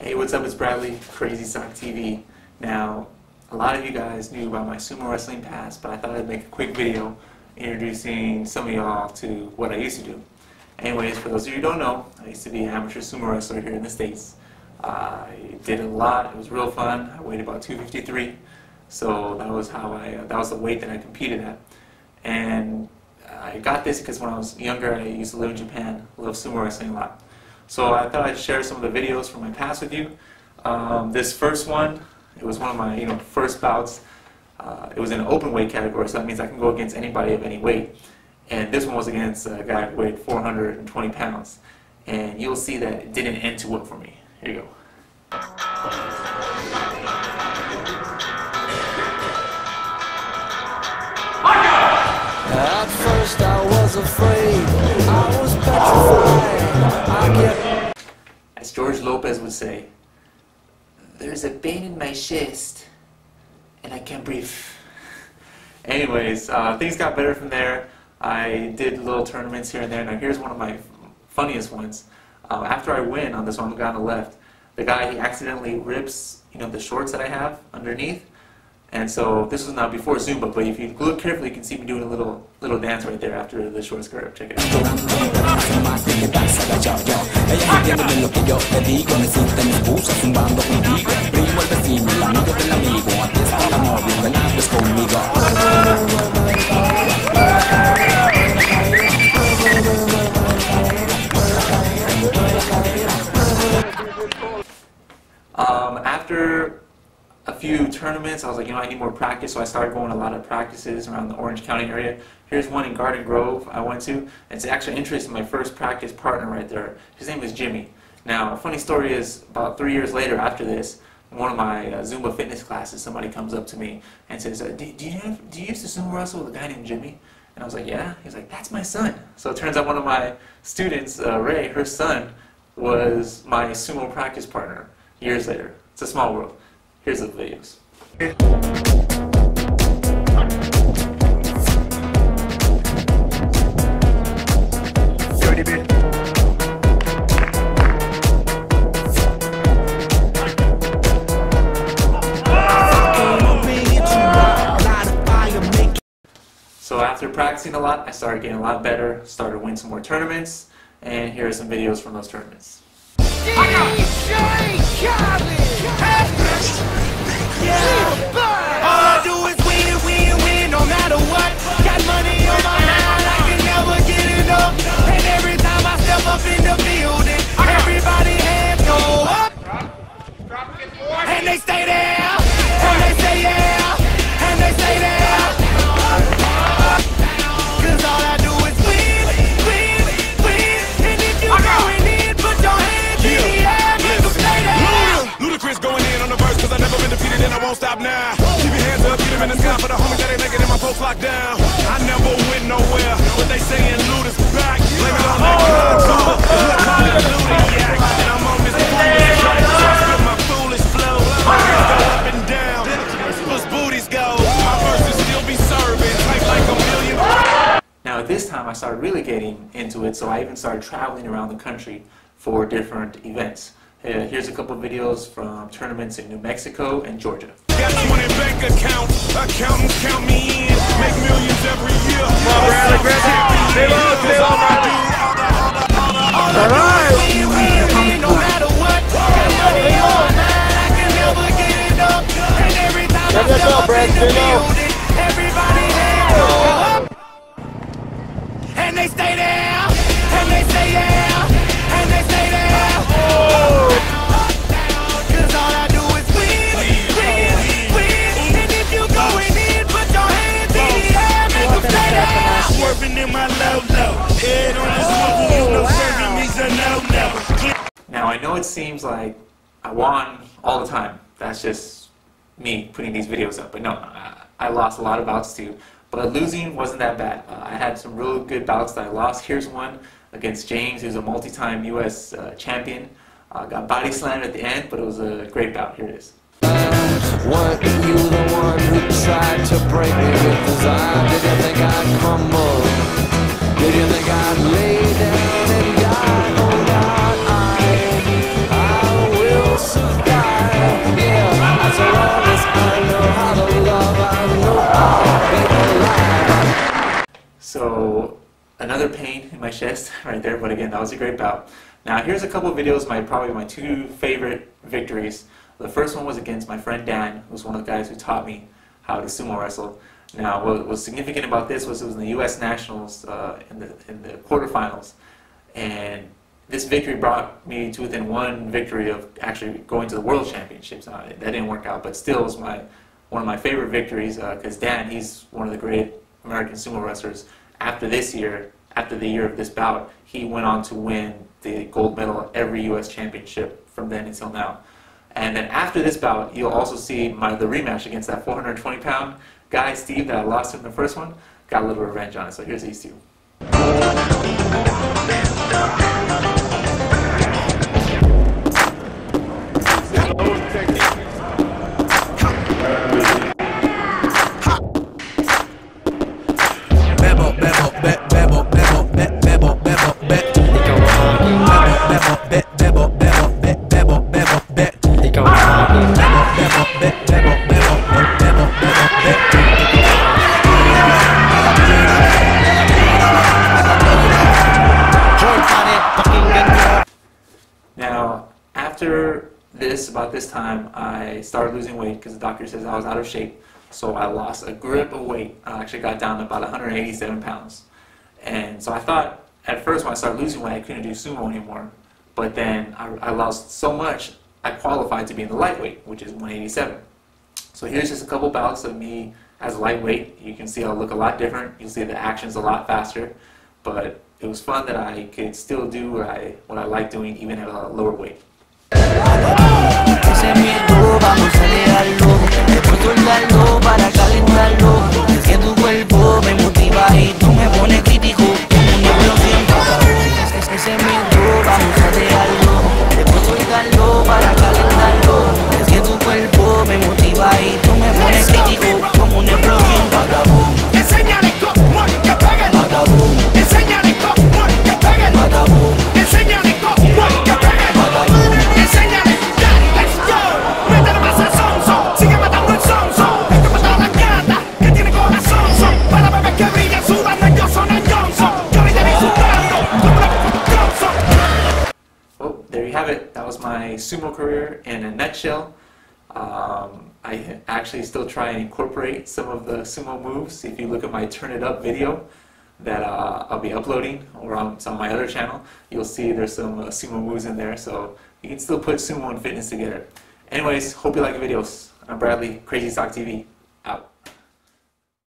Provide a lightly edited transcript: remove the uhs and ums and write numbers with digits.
Hey, what's up? It's Bradley, Crazy Sock TV. Now, a lot of you guys knew about my sumo wrestling past, but I thought I'd make a quick video introducing some of y'all to what I used to do. Anyways, for those of you who don't know, I used to be an amateur sumo wrestler here in the States. I did a lot. It was real fun. I weighed about 253, so that was the weight that I competed at. And I got this because when I was younger, I used to live in Japan. I love sumo wrestling a lot. So I thought I'd share some of the videos from my past with you. This first one, it was one of my first bouts. It was in an open weight category, so that means I can go against anybody of any weight. And this one was against a guy who weighed 420 pounds. And you'll see that it didn't end too well for me. Here you go. At first I was afraid, I was petrified. As George Lopez would say, there's a pain in my chest and I can't breathe. Anyways, things got better from there. I did little tournaments here and there. Now here's one of my funniest ones. After I win on this one, the guy on the left, the guy, he accidentally rips the shorts that I have underneath. And so this was now before Zumba, but if you look carefully, you can see me doing a little dance right there after the short skirt. Check it out. After a few tournaments, I was like, I need more practice, so I started going to a lot of practices around the Orange County area. Here's one in Garden Grove I went to. It's actually interesting, my first practice partner right there. His name is Jimmy. Now, a funny story is, about 3 years later after this, in one of my Zumba fitness classes, somebody comes up to me and says, do you used to sumo wrestle with a guy named Jimmy? And I was like, yeah. He's like, that's my son. So it turns out one of my students, Ray, her son, was my sumo practice partner years later. It's a small world. Here's the videos. So after practicing a lot, I started getting a lot better, started to win some more tournaments, and here are some videos from those tournaments. All I do is win, win, win, no matter what. Got money on my mind, I can never get enough. And every time I step up in the building, everybody hands go up. And they stay there, and they say yeah, and they stay there. Cause all I do is win, win, win. And if you going in, put your hands in the air, make them stay there. Ludacris going in on the verse, cause I never been defeated and I won't stop now. Keep your hands up, get them in the sky for the homies that ain't making it, my folks locked down. I never went nowhere, but they saying Luda's back. Blame it on that contour, Ludiac. And I'm on this foolish track, with my foolish flow. My hands go up and down, those booties go. My verses still be serving, tight like a million. Now at this time I started really getting into it, so I even started traveling around the country for different events. Here's a couple videos from tournaments in New Mexico and Georgia. Got 20 bank accounts, accountants count me in, make millions every year. No matter what, money on mine, I can never get it up. And every time I step up in the building, everybody hands go up. And they stay there, and they say yeah, and they stay there. Cause all I do is win, win, win. And if you going in, put your hands in the air, make them stay there. Swerving in my low-low, head on the swivel, serving me's a no-no. Now I know it seems like I won all the time. That's just me putting these videos up. But no, I lost a lot of bouts too. But losing wasn't that bad. I had some real good bouts that I lost. Here's one against James, who's a multi-time U.S. champion. Got body slammed at the end, but it was a great bout. Here it is. Weren't you the one who tried to break me with desire? Did you think I'd crumble? Did you think I'd lay down and die? Oh God, I will survive. another pain in my chest right there, but again, that was a great bout. Now here's a couple of videos, probably my two favorite victories. The first one was against my friend Dan, who's one of the guys who taught me how to sumo wrestle. Now what was significant about this was it was in the U.S. Nationals in the quarterfinals, and this victory brought me to within one victory of actually going to the World Championships. That didn't work out, but still it was one of my favorite victories because Dan, he's one of the great American sumo wrestlers. After the year of this bout, he went on to win the gold medal at every U.S. championship from then until now. And then after this bout, you'll also see the rematch against that 420-pound guy, Steve, that I lost in the first one. Got a little revenge on it, so here's these two. Now, after about this time, I started losing weight because the doctor says I was out of shape. So I lost a grip of weight. I actually got down to about 187 pounds. And so I thought, at first when I started losing weight, I couldn't do sumo anymore. But then I lost so much, I qualified to be in the lightweight, which is 187. So here's just a couple bouts of me as a lightweight. You can see I'll look a lot different. You'll see the action's a lot faster. But it was fun that I could still do what I like doing even at a lower weight. Ese miedo, vamos a dejarlo, después soltarlo para calentarlo. Es que tu cuerpo me motiva y tú me pones crítico como una explosión. Ese miedo, vamos a dejarlo, después soltarlo para calentarlo. Es que tu cuerpo me motiva y tú me pones crítico como una explosión. Vagabundo, enséñale cómo que peguen. Vagabundo, enséñale cómo que peguen. Vagabundo, enséñale cómo que peguen. Vagabundo, enséñale. Well, there you have it. That was my sumo career in a nutshell. I actually still try and incorporate some of the sumo moves. If you look at my Turn It Up video that I'll be uploading, or on my other channel, you'll see there's some sumo moves in there, so you can still put sumo and fitness together. Anyways, hope you like the videos. I'm Bradley, Crazy Sock TV, out.